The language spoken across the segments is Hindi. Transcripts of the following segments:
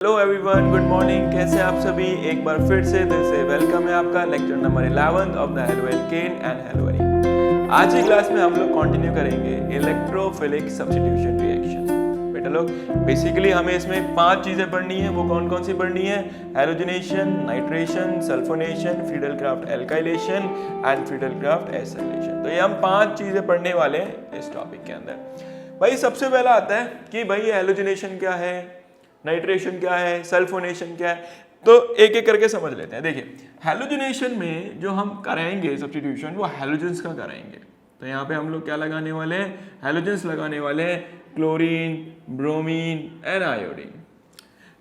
Hello everyone, good morning. कैसे हैं आप सभी? एक बार फिर से दिल से वेलकम है आपका lecture number 11 of the haloalkane and haloarene. आज की क्लास में हम लोग कंटिन्यू करेंगे इलेक्ट्रोफिलिक सब्स्टिट्यूशन रिएक्शन। बेटा लोग, बेसिकली हमें इसमें 5 चीजें पढ़नी है। वो कौन कौन सी पढ़नी है? Halogenation, nitration, sulphonation, Friedel Crafts alkylation and Friedel Crafts acylation. तो ये हम 5 चीजें पढ़ने वाले हैं इस टॉपिक के अंदर। भाई सबसे पहला आता है कि भाई हैलोजनेशन क्या है, नाइट्रेशन क्या है, सल्फोनेशन क्या है। तो एक एक करके समझ लेते हैं। देखिए, हैलोजनेशन में जो हम कराएंगे सब्स्टिट्यूशन वो हैलोजेंस का कराएंगे। तो यहाँ पे हम लोग क्या लगाने वाले हैं? हैलोजेंस लगाने वाले हैं, chlorine, bromine and iodine.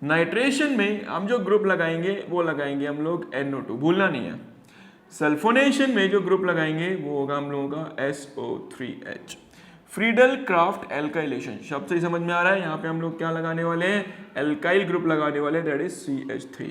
Nitration में हम जो ग्रुप लगाएंगे वो लगाएंगे हम लोग NO2, भूलना नहीं है। सल्फोनेशन में जो ग्रुप लगाएंगे वो होगा हम लोगों का SO3H। फ्रीडल क्राफ्ट एल्काइलेशन शब्द से ही समझ में आ रहा है। यहाँ पे हम लोग क्या लगाने वाले हैं? एल्काइल ग्रुप लगाने वाले, दैट इज CH3।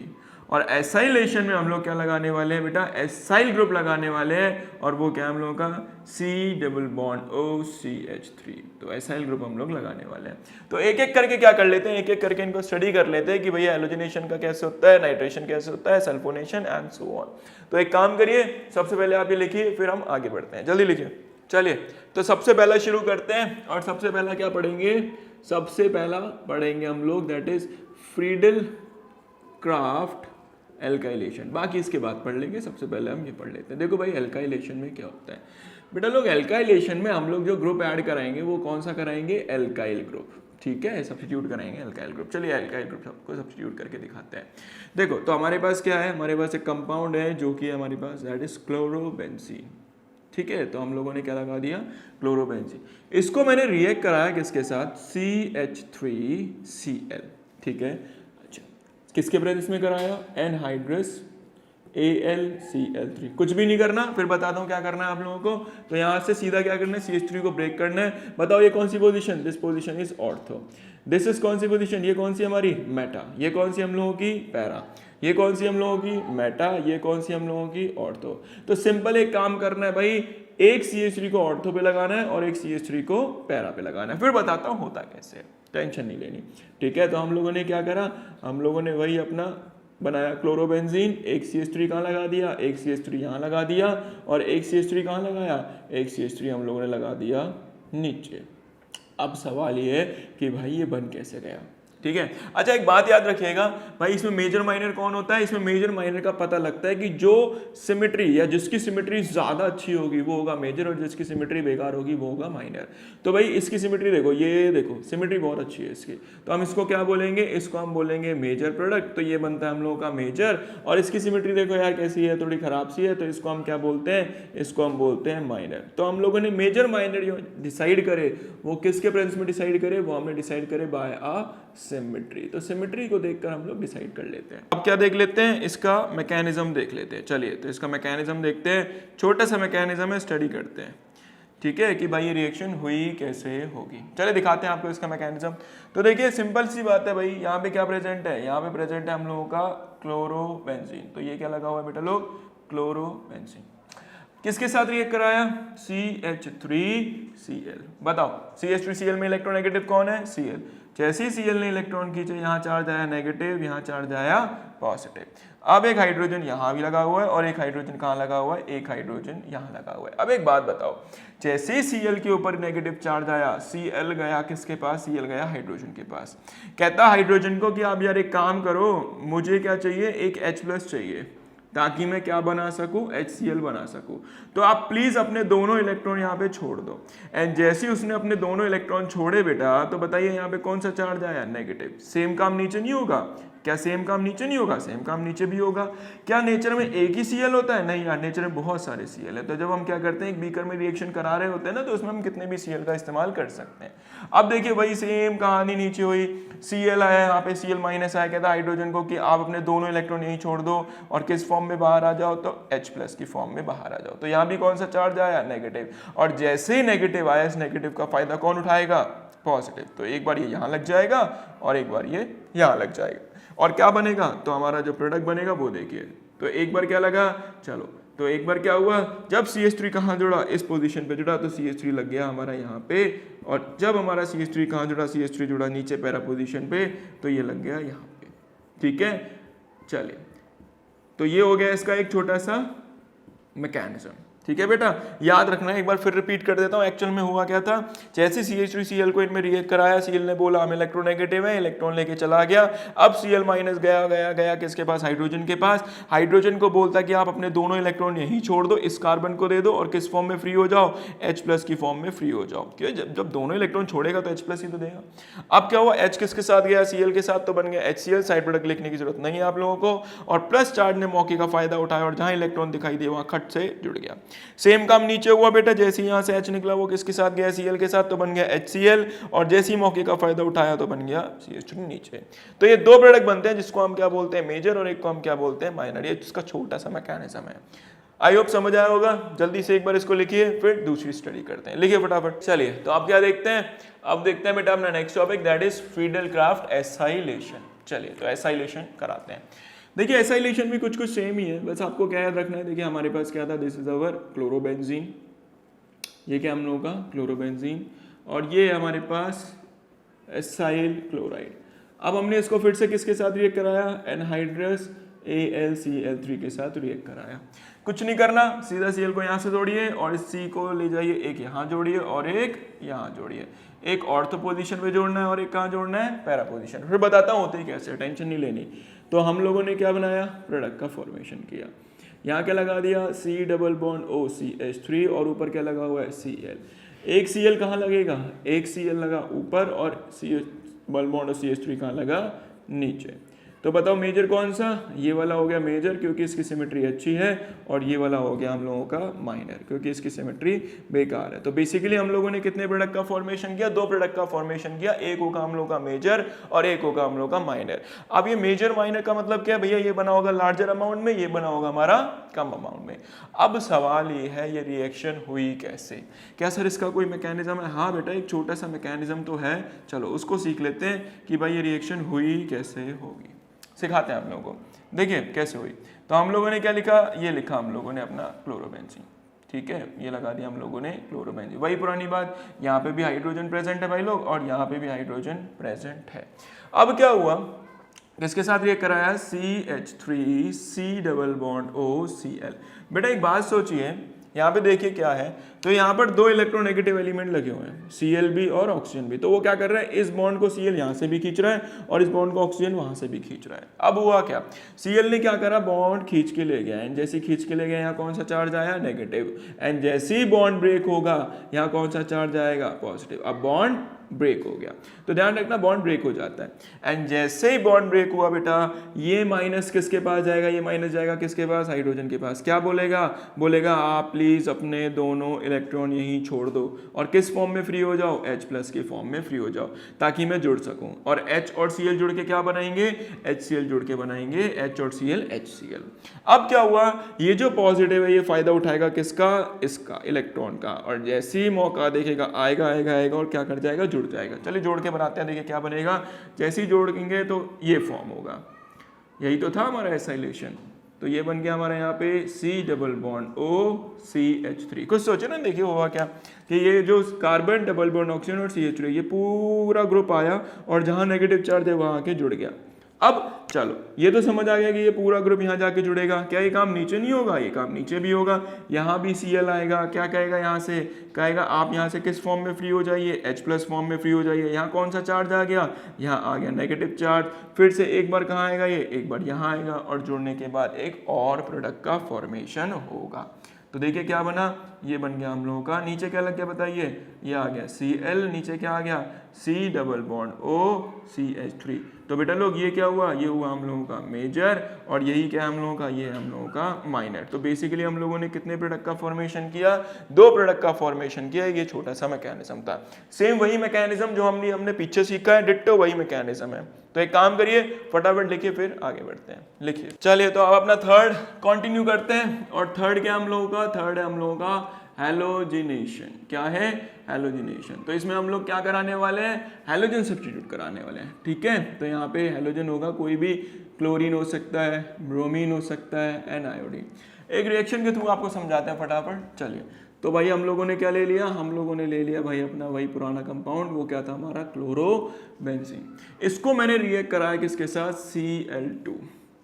और एसाइलेशन में हम लोग क्या लगाने वाले हैं बेटा? एसाइल ग्रुप लगाने वाले हैं, और वो क्या हम लोगों का? C+OCH3। तो एसाइल ग्रुप हम लोग लगाने वाले हैं। तो एक एक करके क्या कर लेते हैं, एक एक करके इनको स्टडी कर लेते हैं कि भैया हैलोजनेशन का कैसे होता है, नाइट्रेशन कैसे होता है, सल्फोनेशन एंड सो ऑन। तो एक काम करिए, सबसे पहले आप ये लिखिए, फिर हम आगे बढ़ते हैं। जल्दी लिखिए। चलिए, तो सबसे पहला शुरू करते हैं। और सबसे पहला क्या पढ़ेंगे? सबसे पहला पढ़ेंगे हम लोग, that is Friedel Crafts alkylation. बाकी इसके बाद पढ़ लेंगे, सबसे पहले हम ये पढ़ लेते हैं। देखो भाई, एल्काइलेशन में क्या होता है बेटा लोग? एल्काइलेशन में हम लोग जो ग्रुप ऐड कराएंगे वो कौन सा कराएंगे? Alkyl group. ठीक है, सब्स्टिट्यूट कराएंगे एल्काइल ग्रुप। चलिए एल्काइल ग्रुप सबको सब्स्टिट्यूट करके दिखाते हैं। देखो, तो हमारे पास क्या है? हमारे पास एक कंपाउंड है जो कि हमारे पास, दैट इज क्लोरोबेंजीन। ठीक है, तो हम लोगों ने क्या लगा दिया? क्लोरोबेंजीन। इसको मैंने रिएक्ट कराया किसके साथ? CH3Cl। ठीक है, अच्छा, किसके प्रेजेंस में कराया? Anhydrous AlCl3। कुछ भी नहीं करना, फिर बताता हूँ क्या करना है आप लोगों को। तो यहाँ से सीधा क्या करना है? CH3 को ब्रेक करना है। बताओ ये कौन सी position? This position is ortho. This is कौन सी पोजीशन? ये कौन सी हमारी? मेटा। ये कौन सी हम लोगों की? पैरा। ये कौन सी हम लोगों की? मेटा। ये कौन सी हम लोगों की? ऑर्थो। तो सिंपल एक काम करना है भाई, एक CH3 को ऑर्थो पे लगाना है और एक CH3 को पैरा पे लगाना है। फिर बताता हूँ होता कैसे, टेंशन नहीं लेनी। ठीक है, तो हम लोगों ने क्या करा? हम लोगों ने वही अपना बनाया, क्लोरोबेंजीन। एक CH3 कहाँ लगा दिया? एक CH3 यहाँ लगा दिया, और एक CH3 कहाँ लगाया? एक CH3 हम लोगों ने लगा दिया नीचे। अब सवाल ये है कि भाई ये बन कैसे गया? ठीक है, अच्छा एक बात याद रखिएगा भाई, इसमें मेजर माइनर कौन होता है? इसमें मेजर माइनर का पता लगता है कि जो सिमेट्री या जिसकी सिमेट्री ज्यादा अच्छी होगी वो होगा मेजर, और जिसकी सिमेट्री बेकार होगी वो होगा माइनर। तो भाई इसकी सिमेट्री देखो, ये देखो सिमेट्री बहुत अच्छी है इसकी, तो हम इसको क्या बोलेंगे? इसको हम बोलेंगे मेजर प्रोडक्ट। तो ये बनता है हम लोगों का मेजर। और इसकी सिमेट्री देखो यार कैसी है, थोड़ी खराब सी है, तो इसको हम क्या बोलते हैं? इसको हम बोलते हैं माइनर। तो हम लोगों ने मेजर माइनर जो डिसाइड करे वो किसके प्रेजेंस में डिसाइड करे? वो हमने डिसाइड करे बाय आ सिमेट्री। तो सिमेट्री को देखकर हम लोग डिसाइड कर लेते हैं। अब क्या देख लेते हैं? इसका मैकेनिज्म देख लेते हैं। चलिए, तो इसका मैकेनिज्म देखते हैं। छोटा सा मैकेनिज्म है, स्टडी करते हैं। ठीक है, कि भाई ये रिएक्शन हुई कैसे होगी। चलिए दिखाते हैं आपको इसका मैकेनिज्म। तो देखिए, सिंपल सी बात है भाई, यहाँ पे क्या प्रेजेंट है? यहाँ पे प्रेजेंट है हम लोगों का क्लोरोबेंजीन। तो ये क्या लगा हुआ है बेटा लोग? क्लोरोबेंजीन। किसके साथ रिएक्ट कराया? CH3Cl। बताओ CH3Cl में इलेक्ट्रोनेगेटिव कौन है? Cl। जैसे ही Cl ने इलेक्ट्रॉन खींचे, यहाँ चार्ज आया नेगेटिव, यहाँ चार्ज आया पॉजिटिव। अब एक हाइड्रोजन यहाँ भी लगा हुआ है, और एक हाइड्रोजन कहाँ लगा हुआ है? एक हाइड्रोजन यहाँ लगा हुआ है। अब एक बात बताओ, जैसे ही Cl के ऊपर नेगेटिव चार्ज आया, Cl गया किसके पास? Cl गया हाइड्रोजन के पास। कहता हाइड्रोजन को कि आप यार एक काम करो, मुझे क्या चाहिए? एक H+ चाहिए, ताकि मैं क्या बना सकूं? HCl बना सकूं। तो आप प्लीज अपने दोनों इलेक्ट्रॉन यहाँ पे छोड़ दो। एंड जैसे ही उसने अपने दोनों इलेक्ट्रॉन छोड़े बेटा, तो बताइए यहाँ पे कौन सा चार्ज आया? नेगेटिव। सेम काम नीचे नहीं होगा क्या? सेम काम नीचे नहीं होगा? सेम काम नीचे भी होगा। क्या नेचर में एक ही Cl होता है? नहीं यार, नेचर में बहुत सारे Cl है। तो जब हम क्या करते हैं, एक बीकर में रिएक्शन करा रहे होते हैं ना, तो उसमें हम कितने भी Cl का इस्तेमाल कर सकते हैं। अब देखिए वही सेम कहानी नीचे हुई, Cl आया, यहाँ पे Cl- आया। कहता हाइड्रोजन को कि आप अपने दोनों इलेक्ट्रॉन यहीं छोड़ दो और किस फॉर्म में बाहर आ जाओ? तो H+ की फॉर्म में बाहर आ जाओ। तो यहाँ भी कौन सा चार्ज आया? नेगेटिव। और जैसे ही नेगेटिव आया, इस नेगेटिव का फायदा कौन उठाएगा? पॉजिटिव। तो एक बार ये यहाँ लग जाएगा और एक बार ये यहाँ लग जाएगा, और क्या बनेगा? तो हमारा जो प्रोडक्ट बनेगा वो देखिए। तो एक बार क्या लगा? चलो, तो एक बार क्या हुआ, जब CH3 कहाँ जुड़ा? इस पोजीशन पे जुड़ा, तो CH3 लग गया हमारा यहाँ पे। और जब हमारा CH3 कहाँ जुड़ा? CH3 जुड़ा नीचे पैरा पोजीशन पे, तो ये लग गया यहाँ पे। ठीक है, चलिए तो ये हो गया इसका एक छोटा सा मैकेनिज्म। ठीक है बेटा, याद रखना, एक बार फिर रिपीट कर देता हूँ। एक्चुअल में हुआ क्या था, जैसे CH3Cl को इनमें रिएक्ट कराया, Cl ने बोला हम इलेक्ट्रोनेगेटिव है, इलेक्ट्रॉन लेके चला गया। अब Cl माइनस गया गया गया किसके पास, हाइड्रोजन के पास। हाइड्रोजन को बोलता कि आप अपने दोनों इलेक्ट्रॉन यहीं छोड़ दो, इस कार्बन को दे दो और किस फॉर्म में फ्री हो जाओ, H+ की फॉर्म में फ्री हो जाओ। क्यों, जब दोनों इलेक्ट्रॉन छोड़ेगा तो H+ ही तो देगा। अब क्या हुआ, H किसके साथ गया, Cl के साथ, तो बन गया HCl। साइड प्रोडक्ट लिखने की जरूरत नहीं है आप लोगों को। और प्लस चार्ज ने मौके का फायदा उठाया और जहां इलेक्ट्रॉन दिखाई दिए वहां खट से जुड़ गया। सेम काम नीचे हुआ बेटा, जैसे यहाँ से H निकला वो किसके साथ गया, Cl के साथ, तो बन गया HCl। और जैसे ही मौके का फायदा उठाया तो बन गया CH3 नीचे। तो ये दो प्रोडक्ट बनते हैं जिसको हम क्या बोलते हैं, मेजर, और एक को हम क्या बोलते हैं, माइनर। ये इसका छोटा सा मैकेनिज्म है। आई होप समझ आया होगा। जल्दी से एक बार इसको लिखिए, फिर दूसरी स्टडी करते हैं। लिखिए फटाफट। चलिए तो आप क्या देखते हैं, अब देखते हैं बेटा अपना next topic, that is Friedel-Crafts acylation. चलिए तो एसाइलेशन कराते हैं। देखिए एसाइलेशन भी कुछ सेम ही है, बस आपको क्या याद रखना है। देखिए हमारे पास क्या था, दिस इज अवर क्लोरोबेंजीन, ये क्या हम लोगों का क्लोरोबेंजीन, और ये हमारे पास एसाइल क्लोराइड। अब हमने इसको फिर से किसके साथ रिएक्ट कराया, एनहाइड्रस AlCl3 के साथ रिएक्ट कराया। कुछ नहीं करना, सीधा Cl को यहाँ से जोड़िए और इस C को ले जाइए, एक यहाँ जोड़िए और एक यहाँ जोड़िए। एक ऑर्थो पोजीशन पे जोड़ना है और एक कहाँ जोड़ना है, पैरा पोजीशन। फिर बताता हूँ होते ही कैसे, टेंशन नहीं लेनी। तो हम लोगों ने क्या बनाया, प्रोडक्ट का फॉर्मेशन किया। यहाँ क्या लगा दिया, C+OCH3 और ऊपर क्या लगा हुआ है, Cl। एक Cl कहाँ लगेगा, एक Cl लगा ऊपर और CH3 कहाँ लगा, नीचे। तो बताओ मेजर कौन सा, ये वाला हो गया मेजर क्योंकि इसकी सिमेट्री अच्छी है, और ये वाला हो गया हम लोगों का माइनर क्योंकि इसकी सिमेट्री बेकार है। तो बेसिकली हम लोगों ने कितने प्रोडक्ट का फॉर्मेशन किया, दो प्रोडक्ट का फॉर्मेशन किया। एक होगा हम लोगों का मेजर और एक होगा हम लोगों का माइनर। अब ये मेजर माइनर का मतलब क्या है भैया, ये बना होगा लार्जर अमाउंट में, ये बना होगा हमारा कम अमाउंट में। अब सवाल ये है ये रिएक्शन हुई कैसे, क्या सर इसका कोई मैकेनिज्म है। हाँ बेटा एक छोटा सा मैकेनिज्म तो है, चलो उसको सीख लेते हैं कि भाई ये रिएक्शन हुई कैसे होगी, सिखाते हैं आप लोगों को। देखिए कैसे हुई, तो हम लोगों ने क्या लिखा, ये लिखा हम लोगों ने अपना क्लोरोबेंजीन। ठीक है, ये लगा दिया हम लोगों ने क्लोरोबेंजीन। वही पुरानी बात, यहाँ पे भी हाइड्रोजन प्रेजेंट है भाई लोग, और यहाँ पे भी हाइड्रोजन प्रेजेंट है। अब क्या हुआ, किसके साथ रिएक्ट कराया, CH3 C+OCl। बेटा एक बात सोचिए, यहाँ पे देखिए क्या है, तो यहाँ पर दो इलेक्ट्रोनेगेटिव एलिमेंट लगे हुए हैं, Cl भी और ऑक्सीजन भी। तो वो क्या कर रहा है, इस बॉन्ड को Cl यहाँ से भी खींच रहा है और इस बॉन्ड को ऑक्सीजन वहां से भी खींच रहा है। अब हुआ क्या, Cl ने क्या करा, बॉन्ड खींच के ले गया, एंड जैसे खींच के ले गया यहाँ कौन सा चार्ज आया, नेगेटिव। एंड जैसे ही बॉन्ड ब्रेक होगा यहाँ कौन सा चार्ज आएगा, पॉजिटिव। अब बॉन्ड ब्रेक हो गया, तो ध्यान रखना बॉन्ड ब्रेक हो जाता है। एंड जैसे ही बॉन्ड ब्रेक हुआ बेटा, ये माइनस किसके पास जाएगा, ये माइनस जाएगा किसके पास, हाइड्रोजन के पास। क्या बोलेगा, बोलेगा आप प्लीज अपने दोनों इलेक्ट्रॉन यहीं छोड़ दो और किस फॉर्म में फ्री हो जाओ, H+ के फॉर्म में फ्री हो जाओ, ताकि मैं जुड़ सकूं। और H और Cl जुड़ के क्या बनाएंगे, HCl जुड़ के बनाएंगे H और Cl HCl। अब क्या हुआ, ये जो पॉजिटिव है ये फायदा उठाएगा किसका, इसका इलेक्ट्रॉन का, और जैसे ही मौका देखेगा आएगा आएगा आएगा और क्या कर जाएगा, जुड़ जाएगा। चलिए जोड़ के बनाते हैं, देखिए क्या बनेगा। जैसे ही जोड़ेंगे तो ये फॉर्म होगा, यही तो था हमारा एसाइलेशन। तो ये बन गया हमारा यहाँ पे C+OCH3। कुछ सोचे ना, देखिए हुआ क्या कि ये जो कार्बन डबल बॉन्ड ऑक्सीजन और CH3 ये पूरा ग्रुप आया और जहाँ नेगेटिव चार्ज है वहाँ आके जुड़ गया। अब चलो ये तो समझ आ गया कि ये पूरा ग्रुप यहाँ जाके जुड़ेगा। क्या ये काम नीचे नहीं होगा, ये काम नीचे भी होगा। यहाँ भी Cl आएगा, क्या कहेगा, यहाँ से कहेगा आप यहाँ से किस फॉर्म में फ्री हो जाइए, H+ फॉर्म में फ्री हो जाइए। यहाँ कौन सा चार्ज आ गया, यहाँ आ गया नेगेटिव चार्ज। फिर से एक बार कहाँ आएगा, ये एक बार यहाँ आएगा, और जुड़ने के बाद एक और प्रोडक्ट का फॉर्मेशन होगा। तो देखिए क्या बना, ये बन गया हम लोगों का, नीचे क्या लग गया बताइए, ये आ गया Cl, नीचे क्या आ गया, C+OCH3। तो बेटा लोग ये क्या हुआ, ये हुआ हम लोगों का मेजर, और यही क्या है हम लोगों का, ये हम लोगों का माइनर। तो बेसिकली हम लोगों ने कितने प्रोडक्ट का फॉर्मेशन किया, दो प्रोडक्ट का फॉर्मेशन किया। ये छोटा सा मैकेनिज्म था, सेम वही मैकेनिज्म जो हमने पीछे सीखा है, डिट्टो वही मैकेनिज्म है। तो एक काम करिए, फटाफट लिखिए फिर आगे बढ़ते हैं। लिखिए, चलिए तो अब अपना थर्ड कंटिन्यू करते हैं। और थर्ड क्या हम लोगों का, थर्ड है हम लोगों का हैलोजिनेशन। क्या है, हैलोजिनेशन। तो इसमें हम लोग क्या कराने वाले हैं, हैलोजन सब्स्टिट्यूट कराने वाले हैं। ठीक है, तो यहाँ पे हैलोजन होगा, कोई भी क्लोरीन हो सकता है, ब्रोमीन हो सकता है, एंड आयोडीन। एक रिएक्शन के थ्रू आपको समझाते हैं फटाफट। चलिए, तो भाई हम लोगों ने क्या ले लिया, हम लोगों ने ले लिया भाई अपना वही पुराना कंपाउंड, वो क्या था हमारा क्लोरोबेंजीन। इसको मैंने रिएक्ट कराया किसके साथ, Cl2,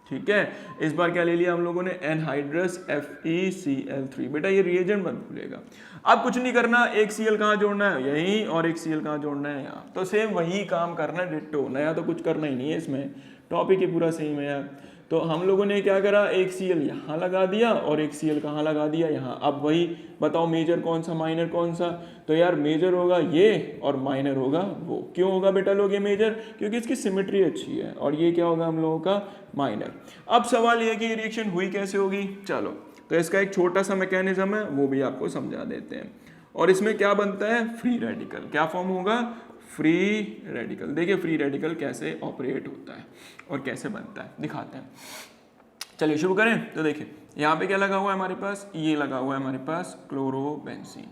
ठीक है। इस बार क्या ले लिया हम लोगों ने, एनहाइड्रस FeCl3। बेटा ये रिएजेंट मत भूलेगा, अब कुछ नहीं करना, एक Cl कहाँ जोड़ना है, यहीं, और एक Cl कहाँ जोड़ना है, यहाँ। तो सेम वही काम करना है, डिट्टो, नया तो कुछ करना ही नहीं है इसमें, टॉपिक ही पूरा सेम है यार। तो हम लोगों ने क्या करा, एक Cl यहाँ लगा दिया और एक Cl कहाँ लगा दिया, यहाँ। अब वही बताओ मेजर कौन सा, माइनर कौन सा, तो यार मेजर होगा ये और माइनर होगा वो। क्यों होगा बेटा लोग ये मेजर, क्योंकि इसकी सिमेट्री अच्छी है, और ये क्या होगा हम लोगों का माइनर। अब सवाल ये है कि ये रिएक्शन हुई कैसे होगी, चलो तो इसका एक छोटा सा मैकेनिज्म है, वो भी आपको समझा देते हैं। और इसमें क्या बनता है, फ्री रेडिकल, क्या फॉर्म होगा, फ्री रेडिकल। देखिए फ्री रेडिकल कैसे ऑपरेट होता है और कैसे बनता है, दिखाते हैं। चलिए शुरू करें। तो देखिए यहाँ पे क्या लगा हुआ है हमारे पास, ये लगा हुआ है हमारे पास क्लोरोबेंजीन।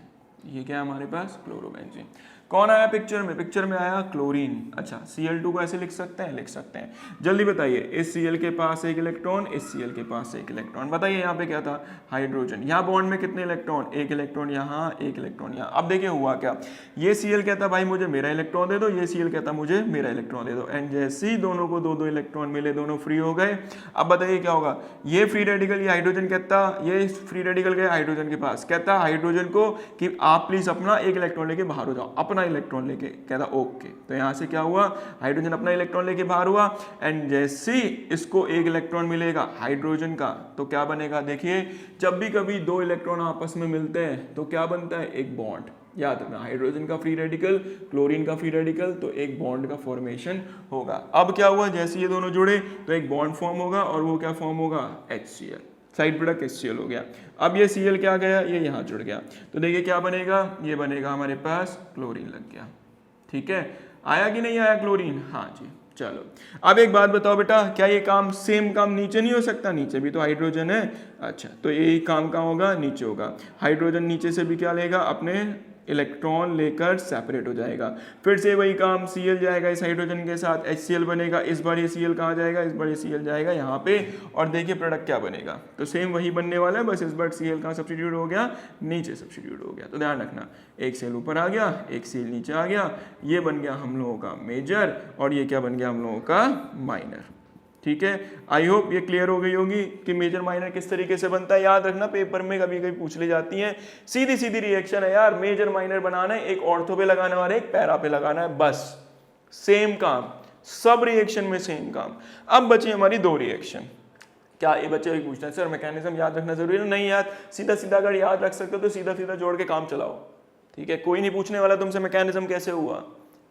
ये क्या है हमारे पास, क्लोरोबेंजीन। कौन आया पिक्चर में, पिक्चर में आया क्लोरीन। अच्छा Cl2 को ऐसे लिख सकते हैं, लिख सकते हैं। जल्दी बताइए, इस Cl के पास एक इलेक्ट्रॉन, इस Cl के पास एक इलेक्ट्रॉन। बताइए यहाँ पे क्या था, हाइड्रोजन। यहाँ बॉन्ड में कितने इलेक्ट्रॉन, एक इलेक्ट्रॉन यहाँ, एक इलेक्ट्रॉन यहाँ। अब देखिए हुआ क्या, ये Cl कहता भाई मुझे मेरा इलेक्ट्रॉन दे दो, ये Cl कहता मुझे मेरा इलेक्ट्रॉन दे दो, एंड जैसे ही दोनों को दो दो इलेक्ट्रॉन मिले, दोनों फ्री हो गए। अब बताइए क्या होगा, ये फ्री रेडिकल, ये हाइड्रोजन कहता, ये फ्री रेडिकल गया हाइड्रोजन के पास, कहता हाइड्रोजन को कि आप प्लीज अपना एक इलेक्ट्रॉन लेके बाहर हो जाओ, अपना इलेक्ट्रॉन लेके, कहता ओके। तो यहां से क्या हुआ, हाइड्रोजन अपना इलेक्ट्रॉन लेके बाहर हुआ, एंड जैसे इसको एक इलेक्ट्रॉन मिलेगा हाइड्रोजन का, तो क्या बनेगा, देखिए जब भी कभी दो इलेक्ट्रॉन आपस में मिलते हैं तो क्या बनता है, एक बॉन्ड। याद रखना, हाइड्रोजन का फ्री रेडिकल, क्लोरीन का फ्री रेडिकल, तो एक बॉन्ड का फॉर्मेशन होगा। अब क्या हुआ, जैसे ये दोनों जुड़े तो एक बॉन्ड फॉर्म होगा, और वो क्या फॉर्म होगा, HCl, साइड प्रोडक्ट HCl हो गया। अब ये Cl क्या गया, ये यहाँ जुड़ गया, तो देखिए क्या बनेगा, ये बनेगा हमारे पास क्लोरीन लग गया। ठीक है, आया कि नहीं आया क्लोरीन, हाँ जी। चलो अब एक बात बताओ बेटा, क्या ये काम सेम काम नीचे नहीं हो सकता, नीचे भी तो हाइड्रोजन है। अच्छा तो यही काम कहाँ होगा, नीचे होगा। हाइड्रोजन नीचे से भी क्या लेगा, अपने इलेक्ट्रॉन लेकर सेपरेट हो जाएगा। फिर से वही काम, Cl जाएगा इस हाइड्रोजन के साथ, HCl बनेगा। इस बार ये Cl कहाँ जाएगा, इस बार ये Cl जाएगा यहाँ पे, और देखिए प्रोडक्ट क्या बनेगा, तो सेम वही बनने वाला है, बस इस बार Cl कहाँ सब्स्टिट्यूट हो गया, नीचे सब्स्टिट्यूट हो गया। तो ध्यान रखना, एक Cl ऊपर आ गया, एक Cl नीचे आ गया, ये बन गया हम लोगों का मेजर, और ये क्या बन गया हम लोगों का माइनर। ठीक है, आई होप ये क्लियर हो गई होगी कि मेजर माइनर किस तरीके से बनता है। याद रखना पेपर में कभी कभी पूछ ली जाती है, सीधी सीधी रिएक्शन है यार, मेजर माइनर बनाना है, एक ऑर्थो पे लगाना है और एक पैरा पे लगाना है, बस सेम काम, सब रिएक्शन में सेम काम। अब बची हमारी दो रिएक्शन। क्या ये बच्चे भी पूछते हैं सर मैकेनिज्म याद रखना जरूरी है, नहीं याद, सीधा सीधा अगर याद रख सकते हो तो सीधा सीधा जोड़ के काम चलाओ। ठीक है, कोई नहीं पूछने वाला तुमसे मैकेनिज्म कैसे हुआ।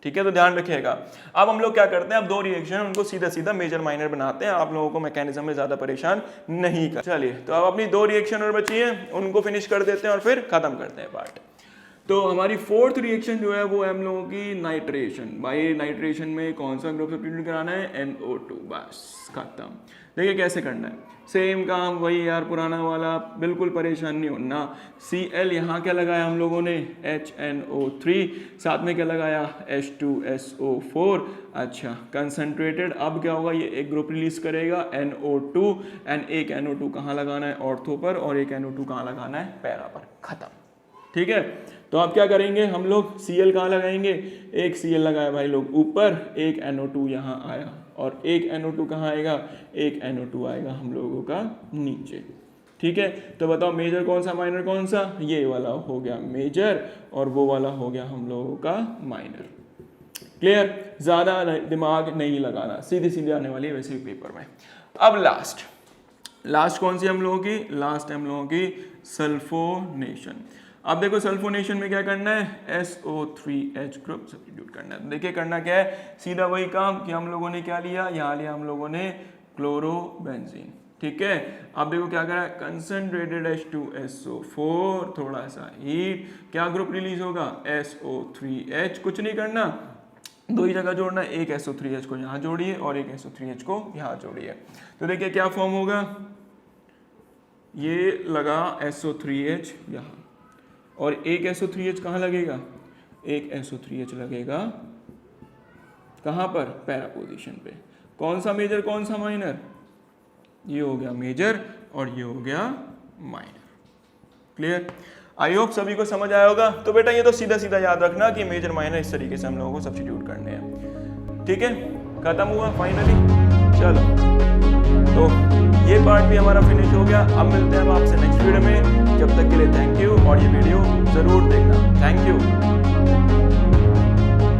ठीक है, तो ध्यान रखिएगा। अब हम लोग क्या करते हैं, अब दो रिएक्शन उनको सीधा सीधा मेजर माइनर बनाते हैं, आप लोगों को मैकेनिज्म में ज्यादा परेशान नहीं कर। चलिए तो अब अपनी दो रिएक्शन और बची है, उनको फिनिश कर देते हैं और फिर खत्म करते हैं पार्ट। तो हमारी फोर्थ रिएक्शन जो है वो है हम लोगों की नाइट्रेशन। भाई नाइट्रेशन में कौन सा ग्रुप सब्स्टिट्यूट कराना है, NO2, बस खत्म। देखिए कैसे करना है, सेम काम वही यार पुराना वाला, बिल्कुल परेशान नहीं होना। Cl यहाँ क्या लगाया हम लोगों ने, HNO3, साथ में क्या लगाया, H2SO4। अच्छा कंसनट्रेटेड, अब क्या होगा, ये एक ग्रुप रिलीज करेगा NO2, एंड एक NO2 कहाँ लगाना है, ऑर्थो पर, और एक NO2 कहाँ लगाना है, पैरा पर, खत्म। ठीक है, तो अब क्या करेंगे हम लोग, Cl कहाँ लगाएंगे, एक Cl लगाया भाई लोग ऊपर, एक NO2 यहाँ आया, और एक NO2 कहाँ आएगा, एक NO2 आएगा हम लोगों का नीचे। ठीक है, तो बताओ मेजर कौन सा, माइनर कौन सा, ये वाला हो गया मेजर, और वो वाला हो गया हम लोगों का माइनर। क्लियर, ज्यादा दिमाग नहीं लगाना, सीधी सीधी आने वाली है वैसे भी पेपर में। अब लास्ट कौन सी हम लोगों की, लास्ट है हम लोगों की सल्फोनेशन। अब देखो सल्फोनेशन में क्या करना है, SO3H ग्रुप सब्स्टिट्यूट करना है। देखिए करना क्या है, सीधा वही काम कि हम लोगों ने क्या लिया, यहाँ लिया हम लोगों ने क्लोरोबेंजीन। ठीक है, अब देखो क्या करा, कंसंट्रेटेड H2SO4, थोड़ा सा हीट, क्या ग्रुप रिलीज होगा, SO3H। कुछ नहीं करना, दो ही जगह जोड़ना, एक SO3H को यहाँ जोड़िए और एक SO3H को यहाँ जोड़िए। तो देखिए क्या फॉर्म होगा, ये लगा SO3H यहाँ, और एक SO3H कहाँ लगेगा, एक SO3H लगेगा कहाँ पर, पैरा पोजीशन पे। कौन सा मेजर कौन सा माइनर, ये हो गया मेजर और ये हो गया माइनर। क्लियर। आई होप सभी को समझ आया होगा। तो बेटा ये तो सीधा सीधा याद रखना कि मेजर माइनर इस तरीके से हम लोगों को सब्स्टिट्यूट करने हैं। ठीक है, खत्म हुआ फाइनली। चलो तो ये पार्ट भी हमारा फिनिश हो गया। अब मिलते हैं हम आपसे नेक्स्ट वीडियो में। जब तक के लिए थैंक यू, और ये वीडियो जरूर देखना। Thank you.